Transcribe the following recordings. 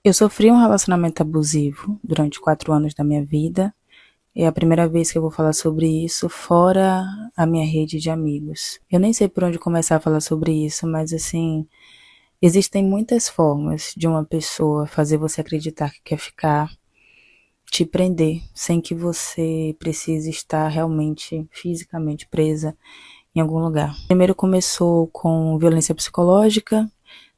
Eu sofri um relacionamento abusivo durante 4 anos da minha vida. É a primeira vez que eu vou falar sobre isso fora a minha rede de amigos. Eu nem sei por onde começar a falar sobre isso, mas assim, existem muitas formas de uma pessoa fazer você acreditar que quer ficar, te prender, sem que você precise estar realmente fisicamente presa em algum lugar. Primeiro começou com violência psicológica,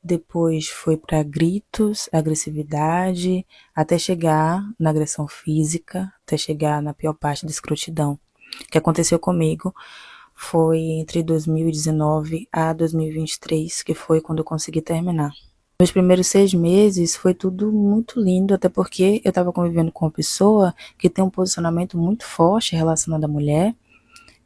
depois foi para gritos, agressividade, até chegar na agressão física, até chegar na pior parte da escrotidão. O que aconteceu comigo foi entre 2019 a 2023, que foi quando eu consegui terminar. Meus primeiros 6 meses foi tudo muito lindo, até porque eu estava convivendo com uma pessoa que tem um posicionamento muito forte relacionado à mulher,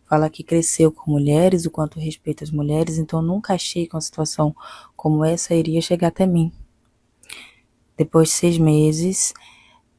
fala que cresceu com mulheres, o quanto respeita as mulheres, então eu nunca achei que uma situação como essa iria chegar até mim. Depois de 6 meses,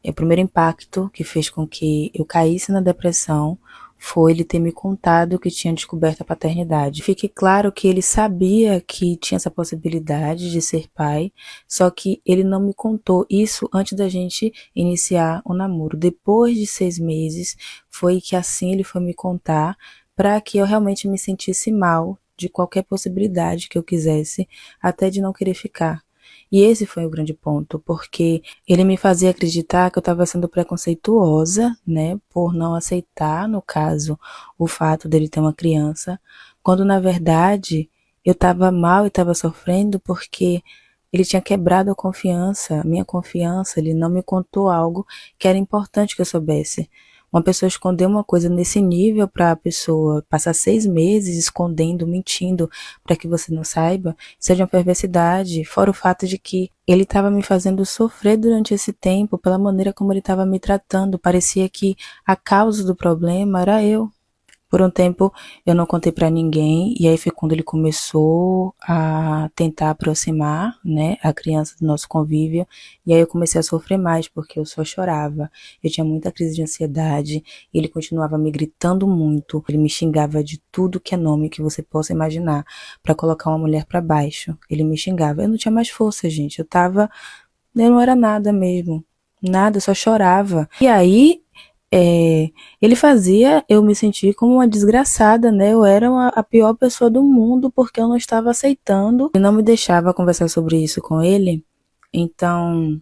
o primeiro impacto que fez com que eu caísse na depressão foi ele ter me contado que tinha descoberto a paternidade. Fique claro que ele sabia que tinha essa possibilidade de ser pai, só que ele não me contou isso antes da gente iniciar o namoro. Depois de 6 meses, foi que assim ele foi me contar para que eu realmente me sentisse mal de qualquer possibilidade que eu quisesse, até de não querer ficar. E esse foi o grande ponto, porque ele me fazia acreditar que eu estava sendo preconceituosa, né, por não aceitar, no caso, o fato dele ter uma criança, quando na verdade eu estava mal e estava sofrendo porque ele tinha quebrado a minha confiança, ele não me contou algo que era importante que eu soubesse. Uma pessoa esconder uma coisa nesse nível para a pessoa passar 6 meses escondendo, mentindo para que você não saiba, seja uma perversidade, fora o fato de que ele estava me fazendo sofrer durante esse tempo pela maneira como ele estava me tratando. Parecia que a causa do problema era eu. Por um tempo eu não contei pra ninguém, e aí foi quando ele começou a tentar aproximar, né, a criança do nosso convívio, e aí eu comecei a sofrer mais, porque eu só chorava, eu tinha muita crise de ansiedade, e ele continuava me gritando muito, ele me xingava de tudo que é nome que você possa imaginar, pra colocar uma mulher pra baixo, ele me xingava, eu não tinha mais força, gente, eu não era nada mesmo, nada, eu só chorava. E aí, ele fazia eu me sentir como uma desgraçada, né? Eu era a pior pessoa do mundo porque eu não estava aceitando. E não me deixava conversar sobre isso com ele. Então,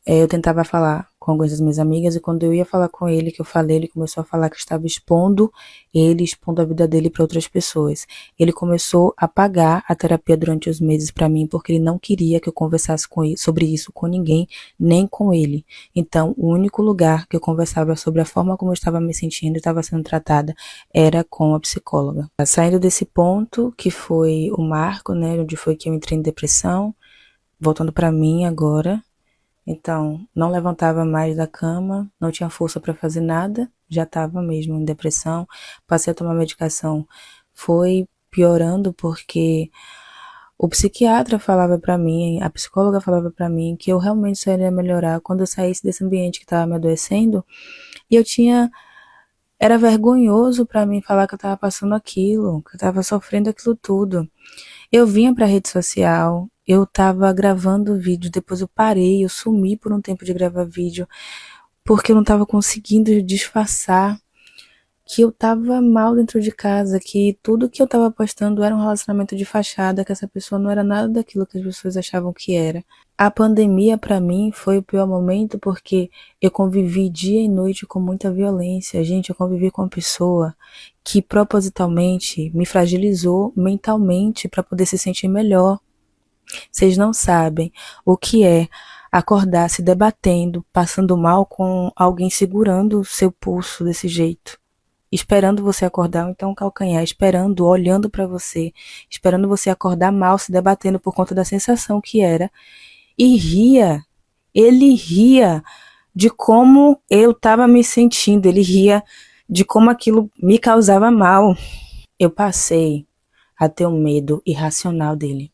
eu tentava falar com algumas das minhas amigas e quando eu ia falar com ele, que eu falei, ele começou a falar que estava expondo a vida dele para outras pessoas. Ele começou a pagar a terapia durante os meses para mim porque ele não queria que eu conversasse sobre isso com ninguém, nem com ele. Então, o único lugar que eu conversava sobre a forma como eu estava me sentindo e estava sendo tratada era com a psicóloga. Saindo desse ponto, que foi o marco, né, onde foi que eu entrei em depressão, voltando para mim agora. Então, não levantava mais da cama, não tinha força para fazer nada, já estava mesmo em depressão. Passei a tomar medicação, foi piorando porque o psiquiatra falava para mim, a psicóloga falava para mim que eu realmente só iria melhorar quando eu saísse desse ambiente que estava me adoecendo. E era vergonhoso para mim falar que eu estava passando aquilo, que eu estava sofrendo aquilo tudo. Eu vinha pra rede social, eu tava gravando vídeo, depois eu parei, eu sumi por um tempo de gravar vídeo, porque eu não tava conseguindo disfarçar que eu tava mal dentro de casa, que tudo que eu tava postando era um relacionamento de fachada, que essa pessoa não era nada daquilo que as pessoas achavam que era. A pandemia pra mim foi o pior momento porque eu convivi dia e noite com muita violência. Gente, eu convivi com uma pessoa que propositalmente me fragilizou mentalmente para poder se sentir melhor. Vocês não sabem o que é acordar se debatendo, passando mal com alguém segurando o seu pulso desse jeito, esperando você acordar, ou então o calcanhar, esperando, olhando para você, esperando você acordar mal, se debatendo por conta da sensação que era, e ria. Ele ria de como eu estava me sentindo, ele ria de como aquilo me causava mal. Eu passei a ter um medo irracional dele.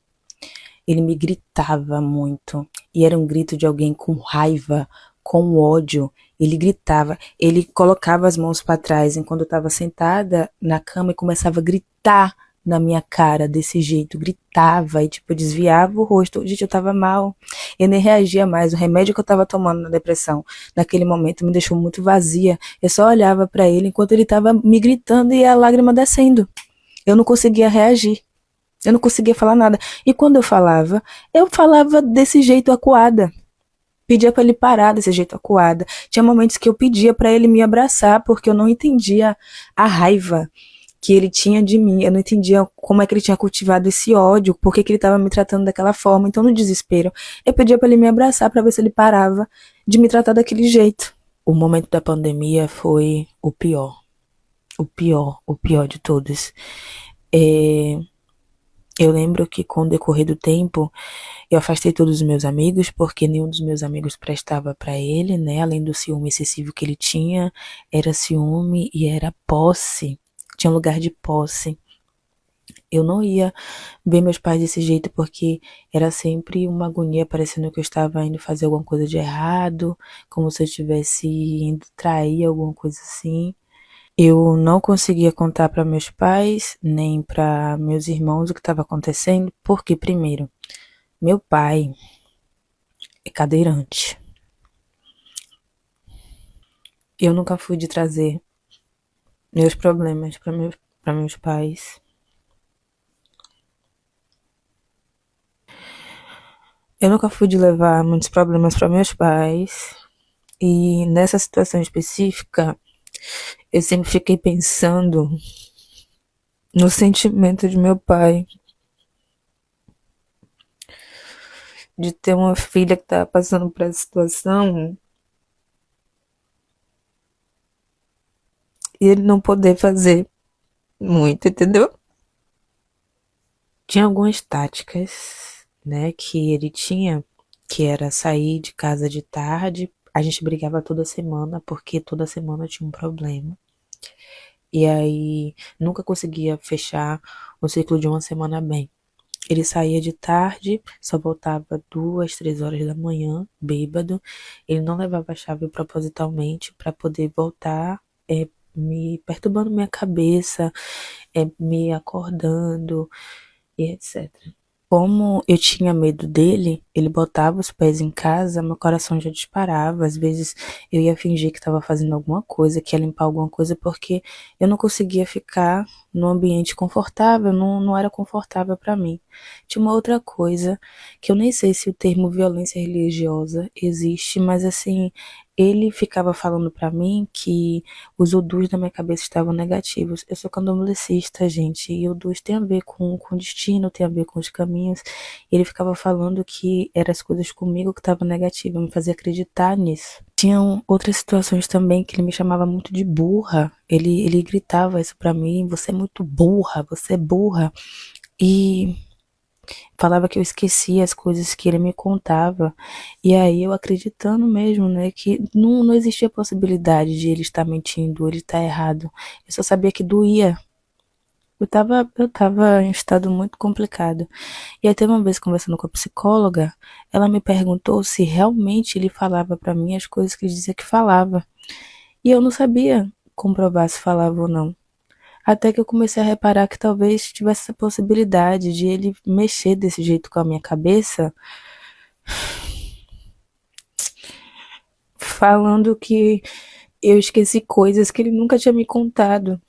Ele me gritava muito, e era um grito de alguém com raiva, com ódio. Ele gritava, ele colocava as mãos para trás enquanto eu estava sentada na cama e começava a gritar na minha cara desse jeito, gritava e tipo desviava o rosto. Gente, eu tava mal. Eu nem reagia mais. O remédio que eu tava tomando na depressão naquele momento me deixou muito vazia. Eu só olhava pra ele enquanto ele tava me gritando e a lágrima descendo. Eu não conseguia reagir. Eu não conseguia falar nada. E quando eu falava desse jeito acuada. Pedia pra ele parar desse jeito acuada. Tinha momentos que eu pedia pra ele me abraçar porque eu não entendia a raiva que ele tinha de mim. Eu não entendia como é que ele tinha cultivado esse ódio, por que que ele estava me tratando daquela forma. Então, no desespero, eu pedia para ele me abraçar para ver se ele parava de me tratar daquele jeito. O momento da pandemia foi o pior de todos. É, eu lembro que com o decorrer do tempo, eu afastei todos os meus amigos, porque nenhum dos meus amigos prestava para ele, né? Além do ciúme excessivo que ele tinha, era ciúme e era posse. Tinha um lugar de posse. Eu não ia ver meus pais desse jeito porque era sempre uma agonia parecendo que eu estava indo fazer alguma coisa de errado, como se eu estivesse indo trair alguma coisa assim. Eu não conseguia contar para meus pais nem para meus irmãos o que estava acontecendo, porque primeiro, meu pai é cadeirante. Eu nunca fui de trazer meus problemas para meus pais. Eu nunca fui de levar muitos problemas para meus pais. E nessa situação específica, eu sempre fiquei pensando no sentimento de meu pai, de ter uma filha que tá passando por essa situação e ele não poder fazer muito, entendeu? Tinha algumas táticas, né, que ele tinha, que era sair de casa de tarde. A gente brigava toda semana, porque toda semana tinha um problema. E aí nunca conseguia fechar o ciclo de uma semana bem. Ele saía de tarde, só voltava 2, 3 horas da manhã, bêbado. Ele não levava a chave propositalmente para poder voltar, me perturbando minha cabeça, me acordando e etc. Como eu tinha medo dele, ele botava os pés em casa, meu coração já disparava. Às vezes eu ia fingir que estava fazendo alguma coisa, que ia limpar alguma coisa, porque eu não conseguia ficar num ambiente confortável, não era confortável para mim. Tinha uma outra coisa, que eu nem sei se o termo violência religiosa existe, mas assim, ele ficava falando para mim que os odus da minha cabeça estavam negativos. Eu sou candomblecista, gente, e odus tem a ver com o destino, tem a ver com os caminhos. E ele ficava falando que eram as coisas comigo que estavam negativas, me fazia acreditar nisso. Tinham outras situações também que ele me chamava muito de burra. Ele gritava isso pra mim: você é muito burra, você é burra. E falava que eu esquecia as coisas que ele me contava. E aí eu acreditando mesmo, né, que não existia possibilidade de ele estar mentindo, ele estar errado. Eu só sabia que doía. Eu tava em um estado muito complicado. E até uma vez conversando com a psicóloga, ela me perguntou se realmente ele falava pra mim as coisas que ele dizia que falava. E eu não sabia comprovar se falava ou não. Até que eu comecei a reparar que talvez tivesse essa possibilidade de ele mexer desse jeito com a minha cabeça, falando que eu esqueci coisas que ele nunca tinha me contado.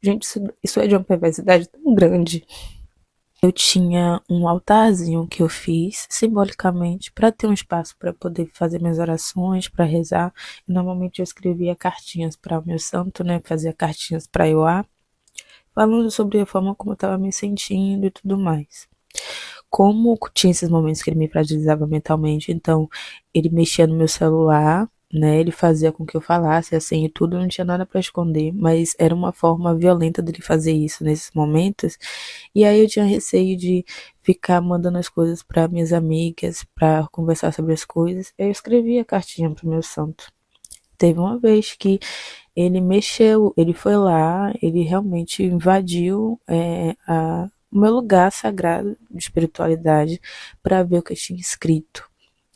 Gente, isso é de uma perversidade tão grande. Eu tinha um altarzinho que eu fiz simbolicamente para ter um espaço para poder fazer minhas orações, para rezar. E normalmente eu escrevia cartinhas para o meu santo, né? Fazia cartinhas para Ioá, falando sobre a forma como eu estava me sentindo e tudo mais. Como tinha esses momentos que ele me fragilizava mentalmente, então ele mexia no meu celular, né? Ele fazia com que eu falasse assim e tudo, eu não tinha nada para esconder, mas era uma forma violenta dele fazer isso nesses momentos. E aí eu tinha receio de ficar mandando as coisas para minhas amigas, para conversar sobre as coisas. Eu escrevia cartinha pro meu santo. Teve uma vez que ele mexeu, ele foi lá, ele realmente invadiu o meu lugar sagrado de espiritualidade para ver o que eu tinha escrito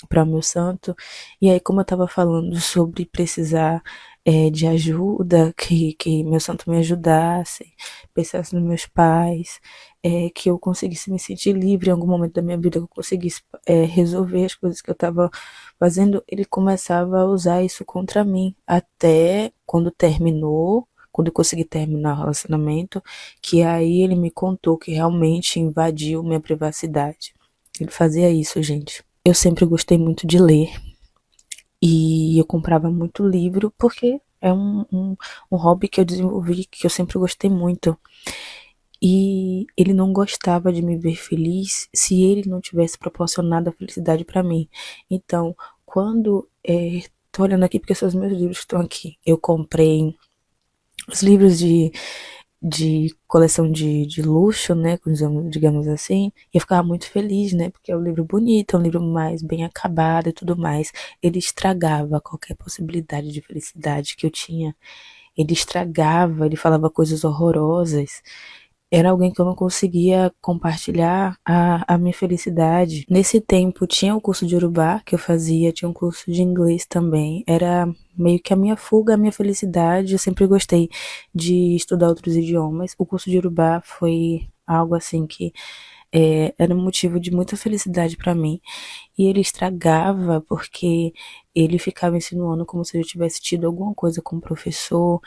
para o meu santo. E aí, como eu estava falando sobre precisar de ajuda, que meu santo me ajudasse, pensasse nos meus pais, que eu conseguisse me sentir livre em algum momento da minha vida, que eu conseguisse resolver as coisas que eu estava fazendo. Ele começava a usar isso contra mim, até quando terminou, quando eu consegui terminar o relacionamento, que aí ele me contou que realmente invadiu minha privacidade. Ele fazia isso, gente. Eu sempre gostei muito de ler e eu comprava muito livro porque é um hobby que eu desenvolvi, que eu sempre gostei muito. E ele não gostava de me ver feliz se ele não tivesse proporcionado a felicidade para mim. Então, quando tô olhando aqui porque são os meus livros que estão aqui. Eu comprei os livros de coleção de luxo, né, digamos assim, e eu ficava muito feliz, né, porque é um livro bonito, é um livro mais bem acabado e tudo mais. Ele estragava qualquer possibilidade de felicidade que eu tinha. Ele estragava, ele falava coisas horrorosas. Era alguém que eu não conseguia compartilhar a minha felicidade. Nesse tempo tinha o curso de Urubá que eu fazia, tinha um curso de inglês também. Era meio que a minha fuga, a minha felicidade. Eu sempre gostei de estudar outros idiomas. O curso de Urubá foi algo assim que era um motivo de muita felicidade para mim. E ele estragava porque ele ficava insinuando como se eu tivesse tido alguma coisa com o professor.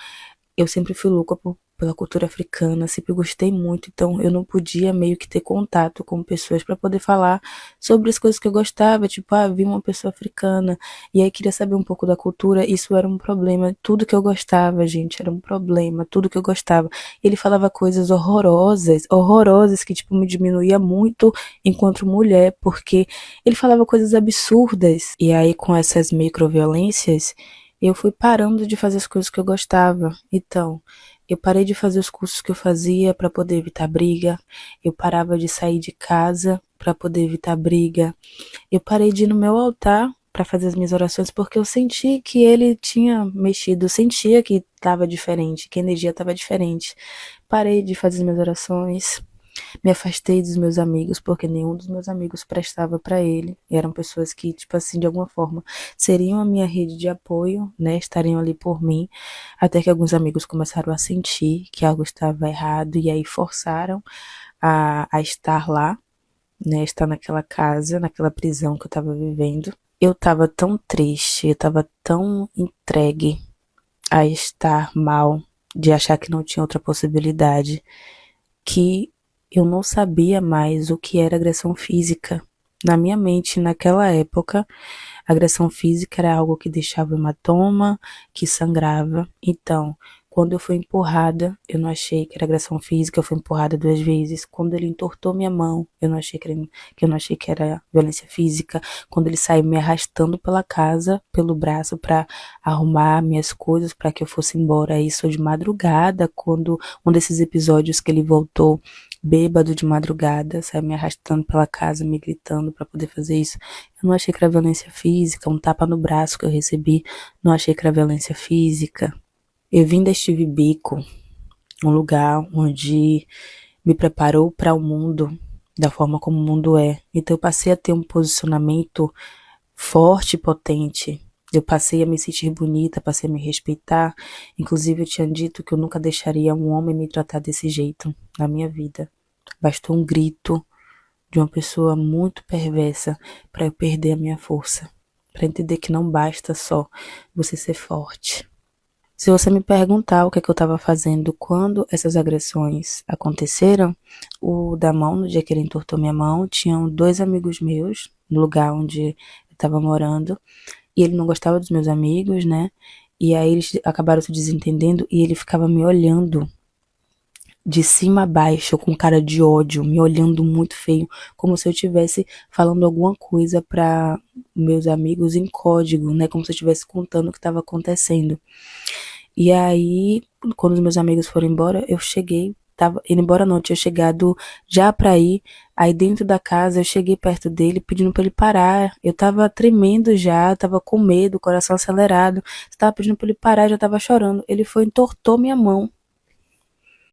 Eu sempre fui louca pela cultura africana, sempre gostei muito, então eu não podia meio que ter contato com pessoas para poder falar sobre as coisas que eu gostava, tipo, vi uma pessoa africana e aí queria saber um pouco da cultura, isso era um problema, tudo que eu gostava, gente, era um problema, tudo que eu gostava. Ele falava coisas horrorosas, horrorosas que tipo me diminuía muito enquanto mulher, porque ele falava coisas absurdas. E aí com essas microviolências eu fui parando de fazer as coisas que eu gostava. Então, eu parei de fazer os cursos que eu fazia para poder evitar briga. Eu parava de sair de casa para poder evitar briga. Eu parei de ir no meu altar para fazer as minhas orações porque eu senti que ele tinha mexido, eu sentia que estava diferente, que a energia estava diferente. Parei de fazer as minhas orações. Me afastei dos meus amigos porque nenhum dos meus amigos prestava para ele. E eram pessoas que, tipo assim, de alguma forma seriam a minha rede de apoio, né? Estariam ali por mim. Até que alguns amigos começaram a sentir que algo estava errado e aí forçaram a estar lá, né? Estar naquela casa, naquela prisão que eu estava vivendo. Eu estava tão triste, eu estava tão entregue a estar mal, de achar que não tinha outra possibilidade, que eu não sabia mais o que era agressão física. Na minha mente, naquela época, agressão física era algo que deixava hematoma, que sangrava. Então, quando eu fui empurrada, eu não achei que era agressão física, eu fui empurrada 2 vezes. Quando ele entortou minha mão, eu não achei que era violência física. Quando ele saiu me arrastando pela casa, pelo braço, para arrumar minhas coisas para que eu fosse embora. Isso de madrugada, quando um desses episódios que ele voltou bêbado de madrugada, saiu me arrastando pela casa, me gritando para poder fazer isso. Eu não achei que era violência física, um tapa no braço que eu recebi, não achei que era violência física. Eu vim da Steve Biko, um lugar onde me preparou para o mundo, da forma como o mundo é. Então eu passei a ter um posicionamento forte e potente. Eu passei a me sentir bonita, passei a me respeitar. Inclusive eu tinha dito que eu nunca deixaria um homem me tratar desse jeito na minha vida. Bastou um grito de uma pessoa muito perversa para eu perder a minha força, para entender que não basta só você ser forte. Se você me perguntar o que é que eu estava fazendo quando essas agressões aconteceram, o da mão, no dia que ele entortou minha mão, tinham 2 amigos meus no lugar onde eu estava morando, e ele não gostava dos meus amigos, né? E aí eles acabaram se desentendendo e ele ficava me olhando de cima a baixo, com cara de ódio, me olhando muito feio, como se eu estivesse falando alguma coisa para meus amigos em código, né? Como se eu estivesse contando o que estava acontecendo. E aí, quando os meus amigos foram embora, eu cheguei, tava indo embora não, tinha chegado já pra ir, aí dentro da casa eu cheguei perto dele pedindo pra ele parar, eu tava tremendo já, tava com medo, coração acelerado, tava pedindo pra ele parar, já tava chorando, ele foi e entortou minha mão,